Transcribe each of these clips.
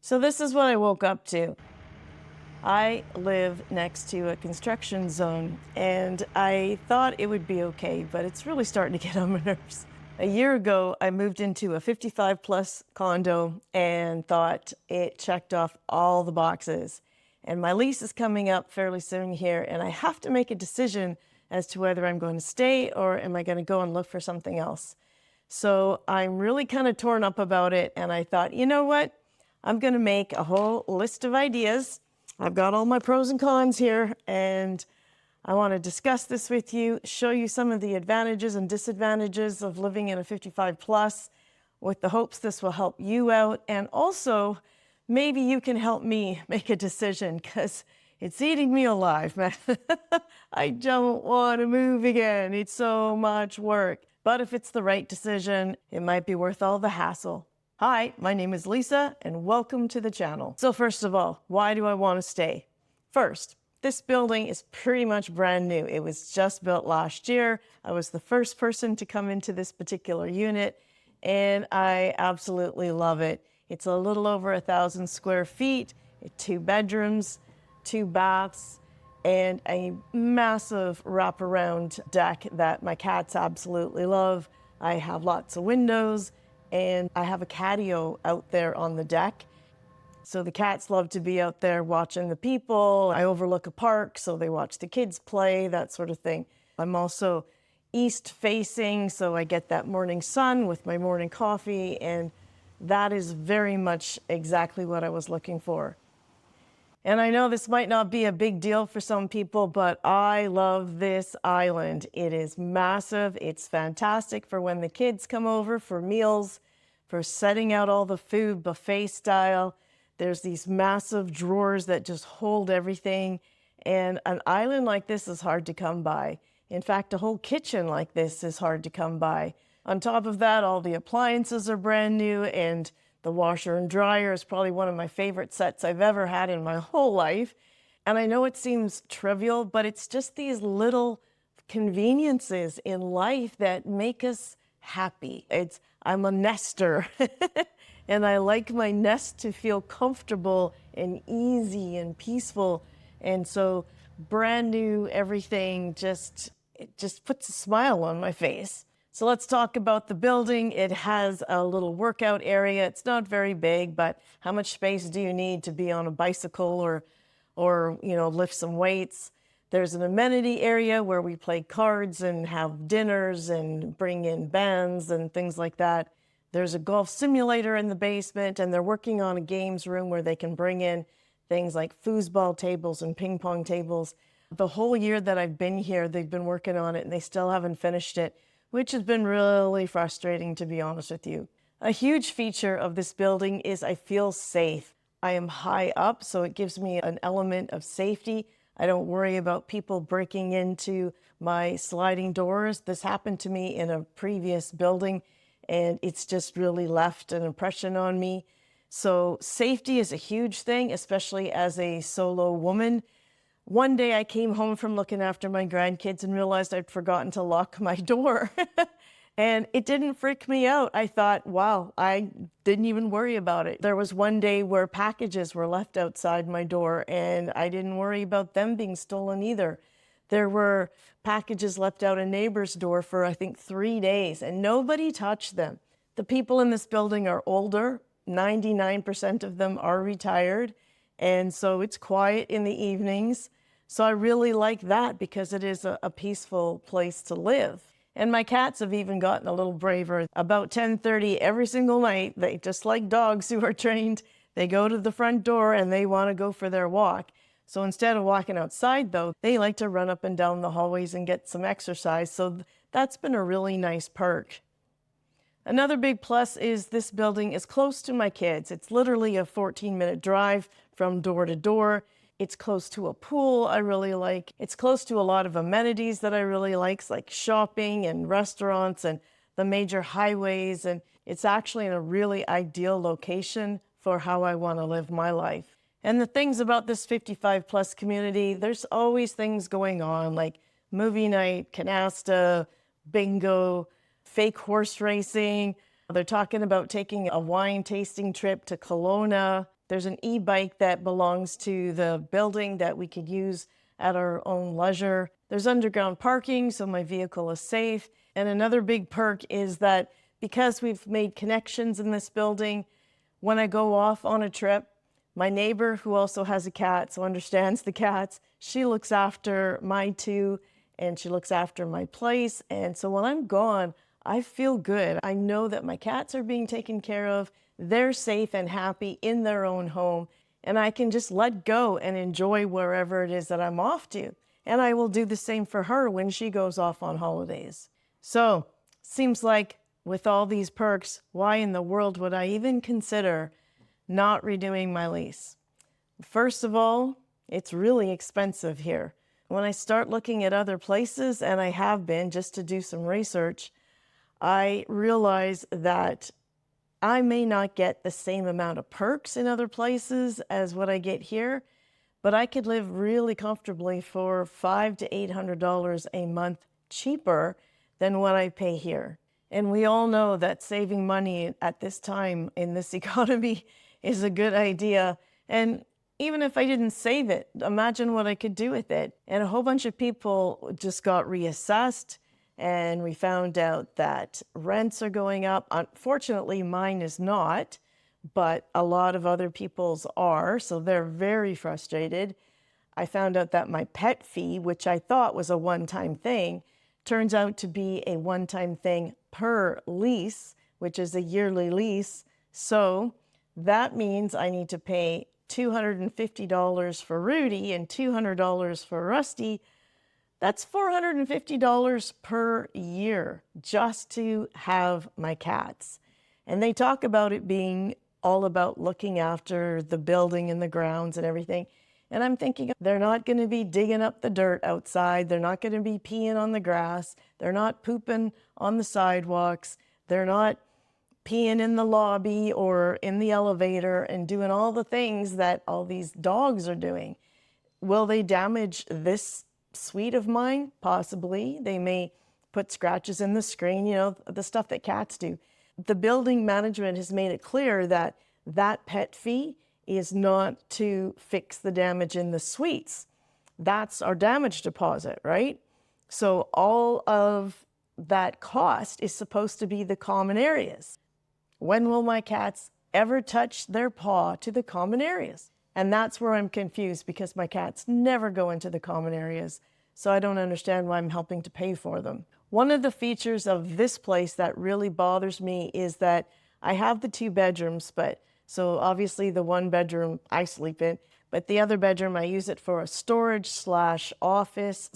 So this is what I woke up to. I live next to a construction zone, and I thought it would be okay, but it's really starting to get on my nerves. A year ago, I moved into a 55 plus condo and thought it checked off all the boxes. And my lease is coming up fairly soon here, and I have to make a decision as to whether I'm going to stay or am I going to go and look for something else. So I'm really kind of torn up about it, and I thought, you know what? I'm going to make a whole list of ideas. I've got all my pros and cons here, and I want to discuss this with you, show you some of the advantages and disadvantages of living in a 55 plus, with the hopes this will help you out, and also maybe you can help me make a decision, because it's eating me alive, man. I don't want to move again. It's so much work. But if it's the right decision, it might be worth all the hassle. Hi, my name is Lisa, and welcome to the channel. So first of all, why do I want to stay? First, this building is pretty much brand new. It was just built last year. I was the first person to come into this particular unit, and I absolutely love it. It's a little over 1,000 square feet, 2 bedrooms, 2 baths, and a massive wraparound deck that my cats absolutely love. I have lots of windows, and I have a catio out there on the deck. So the cats love to be out there watching the people. I overlook a park, so they watch the kids play, that sort of thing. I'm also east facing, so I get that morning sun with my morning coffee, and that is very much exactly what I was looking for. And I know this might not be a big deal for some people, but I love this island. It is massive. It's fantastic for when the kids come over for meals, for setting out all the food buffet style. There's these massive drawers that just hold everything. And an island like this is hard to come by. In fact, a whole kitchen like this is hard to come by. On top of that, all the appliances are brand new, and the washer and dryer is probably one of my favorite sets I've ever had in my whole life. And I know it seems trivial, but it's just these little conveniences in life that make us happy. I'm a nester, and I like my nest to feel comfortable and easy and peaceful. And so brand new everything it just puts a smile on my face. So let's talk about the building. It has a little workout area. It's not very big, but how much space do you need to be on a bicycle or lift some weights? There's an amenity area where we play cards and have dinners and bring in bands and things like that. There's a golf simulator in the basement, and they're working on a games room where they can bring in things like foosball tables and ping pong tables. The whole year that I've been here, they've been working on it, and they still haven't finished it, which has been really frustrating, to be honest with you. A huge feature of this building is I feel safe. I am high up, so it gives me an element of safety. I don't worry about people breaking into my sliding doors. This happened to me in a previous building, and it's just really left an impression on me. So safety is a huge thing, especially as a solo woman. One day I came home from looking after my grandkids and realized I'd forgotten to lock my door. And it didn't freak me out. I thought, wow, I didn't even worry about it. There was one day where packages were left outside my door, and I didn't worry about them being stolen either. There were packages left out a neighbor's door for, I think, 3 days, and nobody touched them. The people in this building are older. 99% of them are retired. And so it's quiet in the evenings. So I really like that because it is a peaceful place to live. And my cats have even gotten a little braver. About 10:30 every single night, they just like dogs who are trained, they go to the front door and they want to go for their walk. So instead of walking outside, though, they like to run up and down the hallways and get some exercise. So that's been a really nice perk. Another big plus is this building is close to my kids. It's literally a 14-minute drive from door to door. It's close to a pool I really like. It's close to a lot of amenities that I really like shopping and restaurants and the major highways. And it's actually in a really ideal location for how I want to live my life. And the things about this 55 plus community, there's always things going on like movie night, canasta, bingo, fake horse racing. They're talking about taking a wine tasting trip to Kelowna. There's an e-bike that belongs to the building that we could use at our own leisure. There's underground parking, so my vehicle is safe. And another big perk is that because we've made connections in this building, when I go off on a trip, my neighbor, who also has a cat, so understands the cats, she looks after my two and she looks after my place. And so when I'm gone, I feel good. I know that my cats are being taken care of. They're safe and happy in their own home. And I can just let go and enjoy wherever it is that I'm off to. And I will do the same for her when she goes off on holidays. So, seems like with all these perks, why in the world would I even consider not renewing my lease? First of all, it's really expensive here. When I start looking at other places, and I have been just to do some research, I realize that I may not get the same amount of perks in other places as what I get here, but I could live really comfortably for $500 to $800 a month cheaper than what I pay here. And we all know that saving money at this time in this economy is a good idea. And even if I didn't save it, imagine what I could do with it. And a whole bunch of people just got reassessed, and we found out that rents are going up. Unfortunately, mine is not, but a lot of other people's are, so they're very frustrated. I found out that my pet fee, which I thought was a one-time thing, turns out to be a one-time thing per lease, which is a yearly lease. So that means I need to pay $250 for Rudy and $200 for Rusty. That's $450 per year just to have my cats. And they talk about it being all about looking after the building and the grounds and everything. And I'm thinking they're not going to be digging up the dirt outside. They're not going to be peeing on the grass. They're not pooping on the sidewalks. They're not peeing in the lobby or in the elevator and doing all the things that all these dogs are doing. Will they damage this suite of mine? Possibly. They may put scratches in the screen, the stuff that cats do. The building management has made it clear that that pet fee is not to fix the damage in the suites. That's our damage deposit, right? So all of that cost is supposed to be the common areas. When will my cats ever touch their paw to the common areas? And that's where I'm confused, because my cats never go into the common areas. So I don't understand why I'm helping to pay for them. One of the features of this place that really bothers me is that I have the 2 bedrooms, so obviously the 1 bedroom I sleep in, but the other bedroom I use it for a storage / office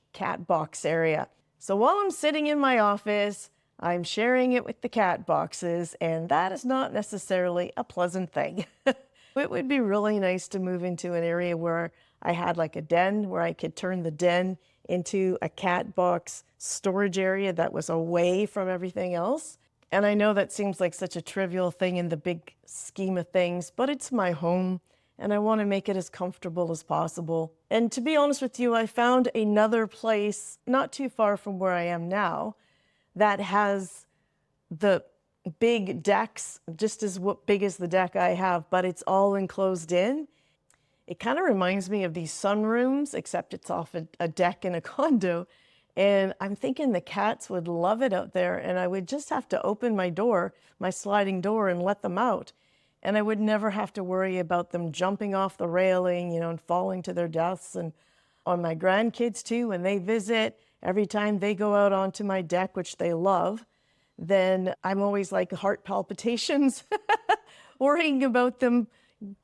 / cat box area. So while I'm sitting in my office, I'm sharing it with the cat boxes, and that is not necessarily a pleasant thing. It would be really nice to move into an area where I had like a den, where I could turn the den into a cat box storage area that was away from everything else. And I know that seems like such a trivial thing in the big scheme of things, but it's my home and I want to make it as comfortable as possible. And to be honest with you, I found another place not too far from where I am now that has the big decks, just as big as the deck I have, but it's all enclosed in. It kind of reminds me of these sunrooms, except it's off a deck in a condo. And I'm thinking the cats would love it out there, and I would just have to open my door, my sliding door, and let them out. And I would never have to worry about them jumping off the railing, and falling to their deaths. And on my grandkids too, when they visit, every time they go out onto my deck, which they love, then I'm always like heart palpitations, worrying about them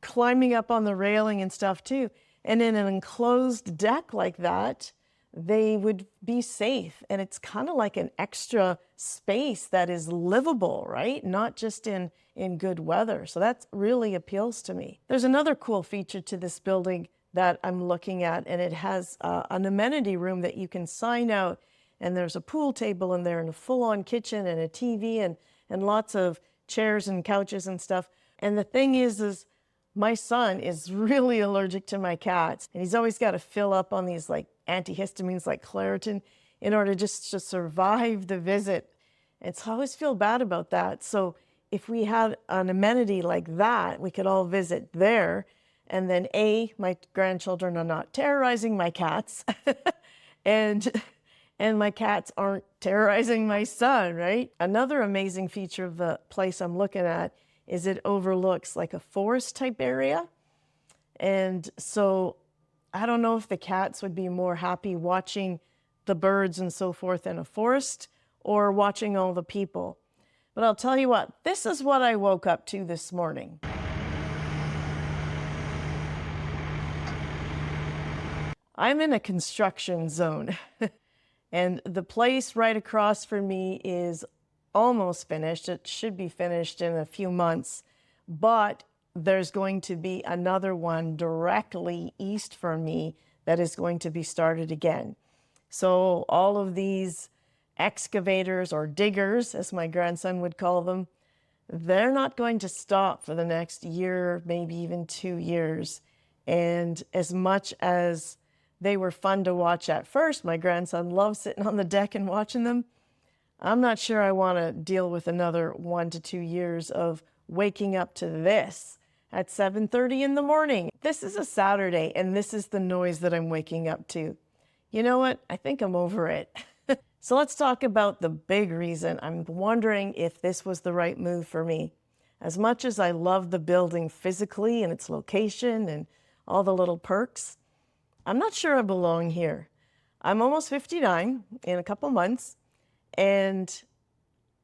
climbing up on the railing and stuff too. And in an enclosed deck like that, they would be safe. And it's kind of like an extra space that is livable, right? Not just in good weather. So that really appeals to me. There's another cool feature to this building that I'm looking at, and it has an amenity room that you can sign out, and there's a pool table in there and a full-on kitchen and a TV and lots of chairs and couches and stuff. And the thing is my son is really allergic to my cats, and he's always got to fill up on these like antihistamines like Claritin in order just to survive the visit. And so I always feel bad about that. So if we had an amenity like that, we could all visit there. And then my grandchildren are not terrorizing my cats and my cats aren't terrorizing my son, right? Another amazing feature of the place I'm looking at is it overlooks like a forest type area. And so I don't know if the cats would be more happy watching the birds and so forth in a forest or watching all the people. But I'll tell you what, this is what I woke up to this morning. I'm in a construction zone and the place right across from me is almost finished. It should be finished in a few months, but there's going to be another one directly east from me that is going to be started again. So all of these excavators or diggers, as my grandson would call them, they're not going to stop for the next year, maybe even 2 years. And as much as they were fun to watch at first, my grandson loved sitting on the deck and watching them, I'm not sure I want to deal with another 1 to 2 years of waking up to this at 7:30 in the morning. This is a Saturday, and this is the noise that I'm waking up to. You know what? I think I'm over it. So let's talk about the big reason I'm wondering if this was the right move for me. As much as I love the building physically and its location and all the little perks, I'm not sure I belong here. I'm almost 59 in a couple months, and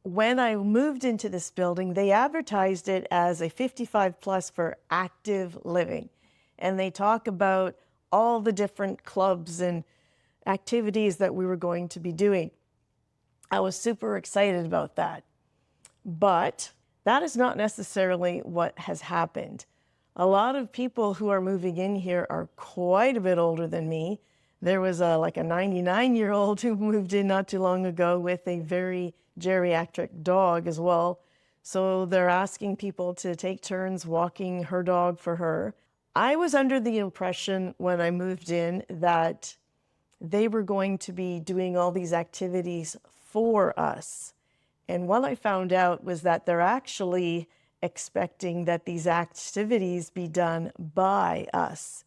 when I moved into this building, they advertised it as a 55 plus for active living. And they talk about all the different clubs and activities that we were going to be doing. I was super excited about that. But that is not necessarily what has happened. A lot of people who are moving in here are quite a bit older than me. There was like a 99-year-old who moved in not too long ago with a very geriatric dog as well. So they're asking people to take turns walking her dog for her. I was under the impression when I moved in that they were going to be doing all these activities for us. And what I found out was that they're actually expecting that these activities be done by us.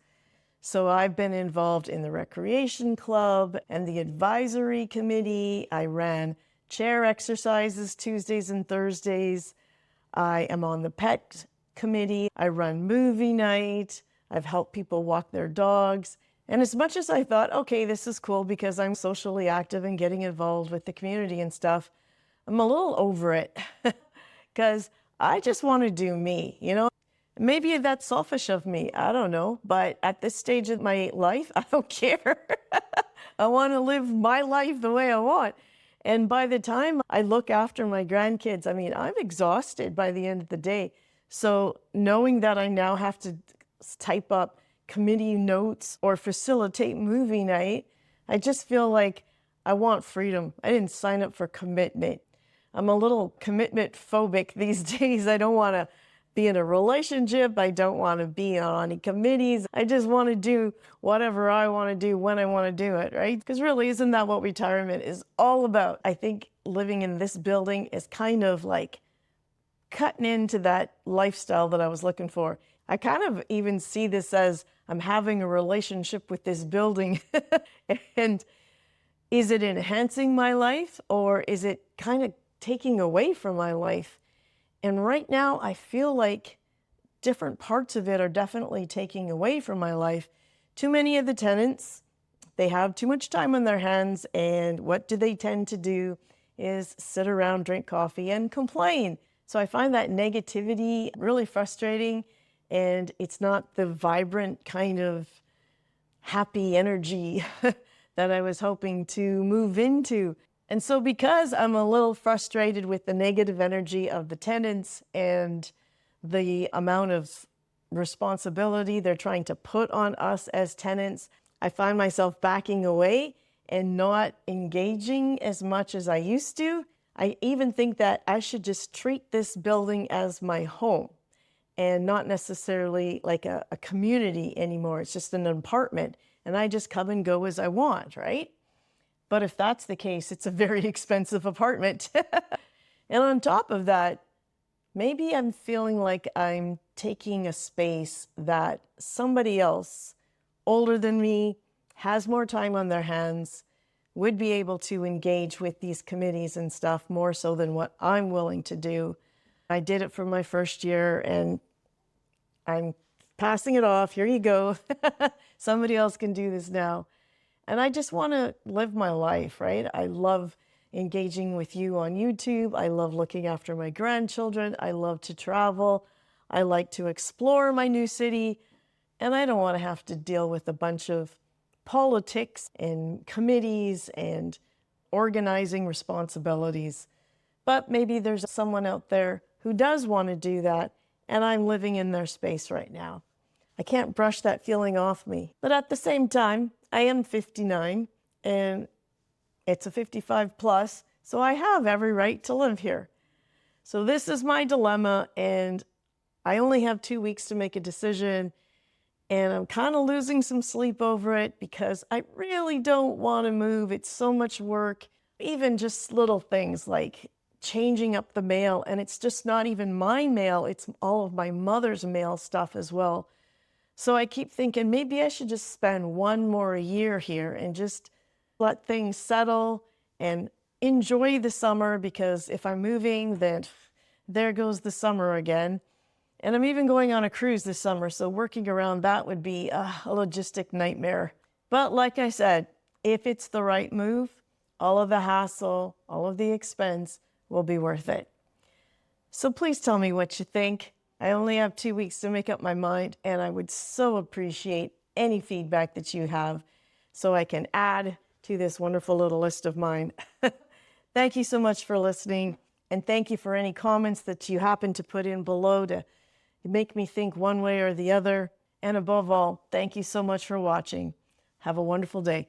So I've been involved in the recreation club and the advisory committee. I ran chair exercises Tuesdays and Thursdays. I am on the pet committee. I run movie night. I've helped people walk their dogs. And as much as I thought, okay, this is cool because I'm socially active and getting involved with the community and stuff, I'm a little over it because I just want to do me, you know? Maybe that's selfish of me. I don't know. But at this stage of my life, I don't care. I want to live my life the way I want. And by the time I look after my grandkids, I mean, I'm exhausted by the end of the day. So knowing that I now have to type up committee notes or facilitate movie night, I just feel like I want freedom. I didn't sign up for commitment. I'm a little commitment phobic these days. I don't want to be in a relationship. I don't want to be on any committees. I just want to do whatever I want to do when I want to do it, right? Because really, isn't that what retirement is all about? I think living in this building is kind of like cutting into that lifestyle that I was looking for. I kind of even see this as I'm having a relationship with this building. And is it enhancing my life or is it kind of taking away from my life? And right now I feel like different parts of it are definitely taking away from my life. Too many of the tenants, they have too much time on their hands, and what do they tend to do is sit around, drink coffee, and complain. So I find that negativity really frustrating, and it's not the vibrant kind of happy energy that I was hoping to move into. And so because I'm a little frustrated with the negative energy of the tenants and the amount of responsibility they're trying to put on us as tenants, I find myself backing away and not engaging as much as I used to. I even think that I should just treat this building as my home and not necessarily like a community anymore. It's just an apartment and I just come and go as I want, right? But if that's the case, it's a very expensive apartment. And on top of that, maybe I'm feeling like I'm taking a space that somebody else older than me has more time on their hands, would be able to engage with these committees and stuff more so than what I'm willing to do. I did it for my first year and I'm passing it off. Here you go. Somebody else can do this now. And I just want to live my life, right? I love engaging with you on YouTube. I love looking after my grandchildren. I love to travel. I like to explore my new city. And I don't want to have to deal with a bunch of politics and committees and organizing responsibilities. But maybe there's someone out there who does want to do that, and I'm living in their space right now. I can't brush that feeling off me. But at the same time, I am 59 and it's a 55 plus, so I have every right to live here. So this is my dilemma, and I only have 2 weeks to make a decision, and I'm kind of losing some sleep over it because I really don't want to move. It's so much work, even just little things like changing up the mail, and it's just not even my mail, it's all of my mother's mail stuff as well. So I keep thinking maybe I should just spend one more year here and just let things settle and enjoy the summer, because if I'm moving, then there goes the summer again. And I'm even going on a cruise this summer, so working around that would be a logistic nightmare. But like I said, if it's the right move, all of the hassle, all of the expense will be worth it. So please tell me what you think. I only have 2 weeks to make up my mind, and I would so appreciate any feedback that you have so I can add to this wonderful little list of mine. Thank you so much for listening, and thank you for any comments that you happen to put in below to make me think one way or the other. And above all, thank you so much for watching. Have a wonderful day.